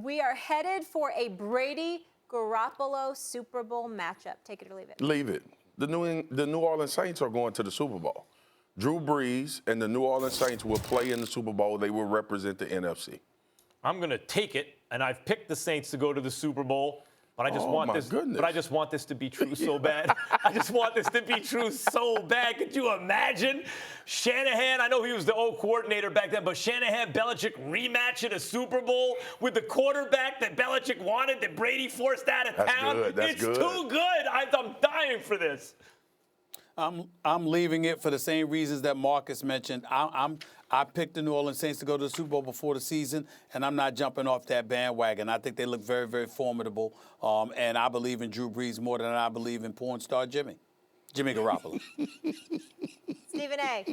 We are headed for a Brady-Garoppolo Super Bowl matchup. Take it or leave it. Leave it. The New Orleans Saints are going to the Super Bowl. Drew Brees and the New Orleans Saints will play in the Super Bowl. They will represent the NFC. I'm going to take it, and I've picked the Saints to go to the Super Bowl. But I just want this to be true so bad. I just want this to be true so bad. Could you imagine Shanahan? I know he was the old coordinator back then, but Shanahan, Belichick rematch in a Super Bowl with the quarterback that Belichick wanted, that Brady forced out of town. That's good. Too good. I'm dying for this. I'm leaving it for the same reasons that Marcus mentioned. I picked the New Orleans Saints to go to the Super Bowl before the season, and I'm not jumping off that bandwagon. I think they look very, very formidable, and I believe in Drew Brees more than I believe in porn star Jimmy Garoppolo. Stephen A.,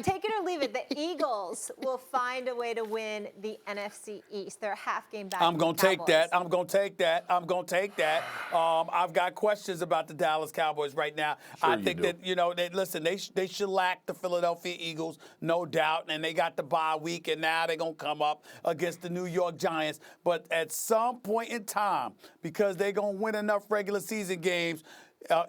take it or leave it. The Eagles will find a way to win the NFC East. They're a half game back. I'm going to take that. I'm going to take that. I've got questions about the Dallas Cowboys right now. Sure I think that, they shellacked the Philadelphia Eagles, no doubt, and they got the bye week, and now they're going to come up against the New York Giants. But at some point in time, because they're going to win enough regular season games,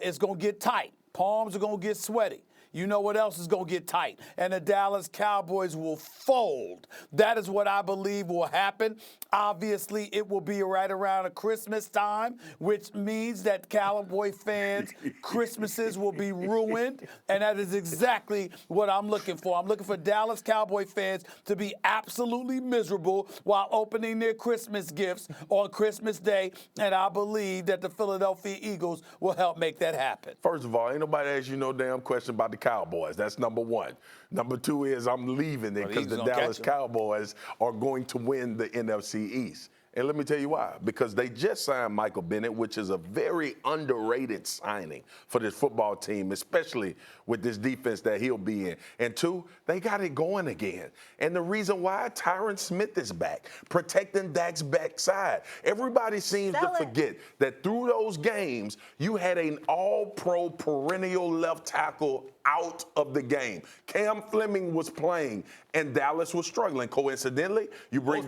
it's going to get tight. Palms are going to get sweaty. You know what else is going to get tight? And the Dallas Cowboys will fold. That is what I believe will happen. Obviously, it will be right around Christmas time, which means that Cowboy fans' Christmases will be ruined. And that is exactly what I'm looking for. I'm looking for Dallas Cowboy fans to be absolutely miserable while opening their Christmas gifts on Christmas Day. And I believe that the Philadelphia Eagles will help make that happen. First of all, ain't nobody asked you no damn question about the Cowboys. That's number one. Number two is I'm leaving it because the Dallas Cowboys are going to win the NFC East. And let me tell you why. Because they just signed Michael Bennett, which is a very underrated signing for this football team, especially with this defense that he'll be in. And two, they got it going again. And the reason why, Tyron Smith is back, protecting Dak's backside. Everybody seems to forget that through those games, you had an all-pro perennial left tackle out of the game. Cam Fleming was playing, and Dallas was struggling. Coincidentally, you bring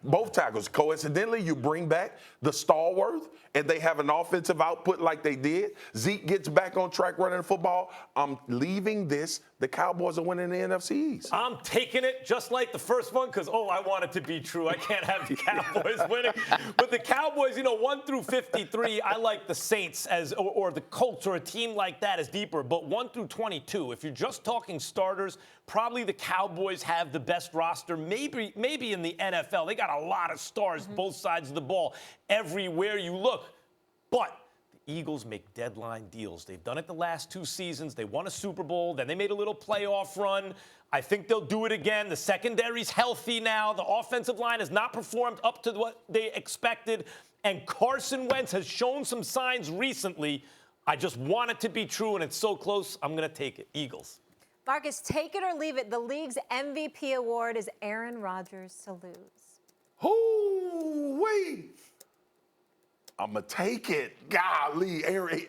both tackles. Coincidentally, you bring back the stalwart, and they have an offensive output like they did. Zeke gets back on track running the football. I'm leaving this. The Cowboys are winning the NFC East. I'm taking it just like the first one because, I want it to be true. I can't have the Cowboys winning. But the Cowboys, 1 through 53, I like the Saints or the Colts or a team like that as deeper. But 1 through 22, if you're just talking starters, probably the Cowboys have the best roster, maybe in the NFL. They got a lot of stars, both sides of the ball, everywhere you look. But the Eagles make deadline deals. They've done it the last 2 seasons. They won a Super Bowl. Then they made a little playoff run. I think they'll do it again. The secondary's healthy now. The offensive line has not performed up to what they expected. And Carson Wentz has shown some signs recently. I just want it to be true, and it's so close, I'm going to take it. Eagles. Marcus, take it or leave it. The league's MVP award is Aaron Rodgers to lose. Hoo-wee. I'm going to take it. Golly, Aaron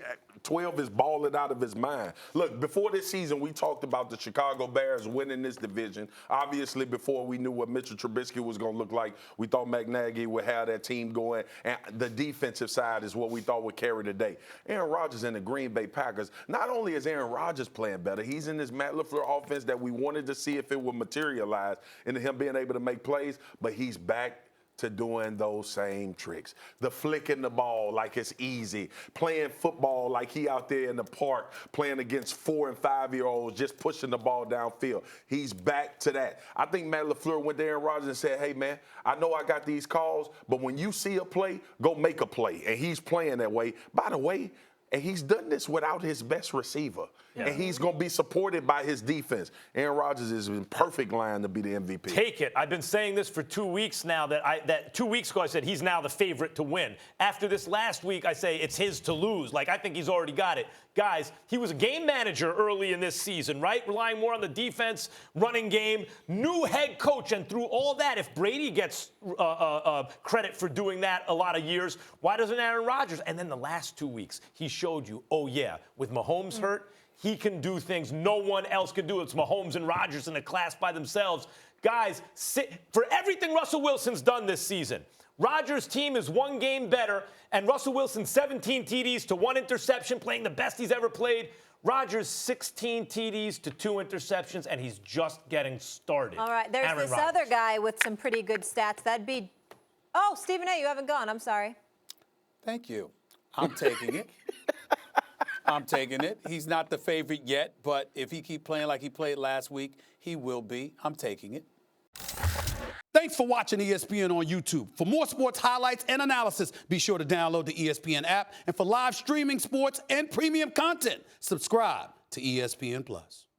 12 is balling out of his mind. Look, before this season, we talked about the Chicago Bears winning this division. Obviously, before we knew what Mitchell Trubisky was going to look like, we thought Matt Nagy would have that team going. And the defensive side is what we thought would carry the day. Aaron Rodgers and the Green Bay Packers, not only is Aaron Rodgers playing better, he's in this Matt LaFleur offense that we wanted to see if it would materialize into him being able to make plays, but he's back to doing those same tricks. The flicking the ball like it's easy. Playing football like he out there in the park playing against 4- and 5-year-olds, just pushing the ball downfield. He's back to that. I think Matt LaFleur went to Aaron Rodgers and said, hey, man, I know I got these calls, but when you see a play, go make a play. And he's playing that way. By the way, and he's done this without his best receiver. Yeah. And he's going to be supported by his defense. Aaron Rodgers is in perfect line to be the MVP. Take it. I've been saying this for 2 weeks now. That 2 weeks ago I said he's now the favorite to win. After this last week, I say it's his to lose. Like, I think he's already got it. Guys, he was a game manager early in this season, right? Relying more on the defense, running game, new head coach. And through all that, if Brady gets credit for doing that a lot of years, why doesn't Aaron Rodgers? And then the last 2 weeks, he showed you, with Mahomes hurt, he can do things no one else can do. It's Mahomes and Rodgers in a class by themselves. Guys, for everything Russell Wilson's done this season, Rodgers' team is one game better, and Russell Wilson 17 TDs to 1 interception, playing the best he's ever played. Rodgers 16 TDs to 2 interceptions, and he's just getting started. All right, there's Aaron this Rodgers. other guy with some pretty good stats. That'd be, oh, Stephen A., you haven't gone. I'm sorry. Thank you. I'm taking it. I'm taking it. He's not the favorite yet, but if he keep playing like he played last week, he will be. I'm taking it. Thanks for watching ESPN on YouTube. For more sports highlights and analysis, be sure to download the ESPN app. And for live streaming sports and premium content, subscribe to ESPN Plus.